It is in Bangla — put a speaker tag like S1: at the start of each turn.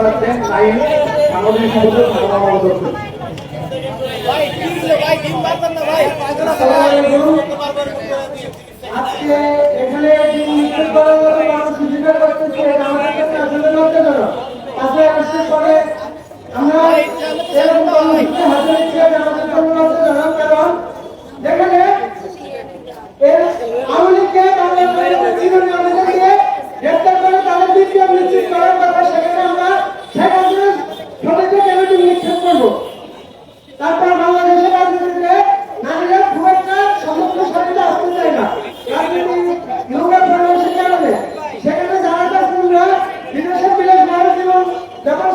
S1: করাচ্ছেন লাইন সাংগঠনিক সম্পাদক আজকে এখানে সুবিধা করতেছে আমাদের কাছে আসলে লজ্জাজনক। পাঁচই আগস্টের পরে আমরা এরকম কর্মসূচি হাতে নিচ্ছি আমাদের জন্য লজ্জাজনক, কারণ যেখানে আওয়ামী লীগকে বাংলাদেশকে গ্রেপ্তার করে তাদের বিপ্লব নিশ্চিত করার কথা, সেখানে আমরা শেখ হাসিনা সবাইকে কেন্দ্রে নিক্ষেপ করবো। তারপর বাংলাদেশের রাজনীতিতে নারীরা খুব একটা সমস্ত সাথে আসতে চায় না, রাজনীতি নোংরা পরিবেশের কারণে। সেখানে যারা বিদেশের বিদেশ ভারত এবং যখন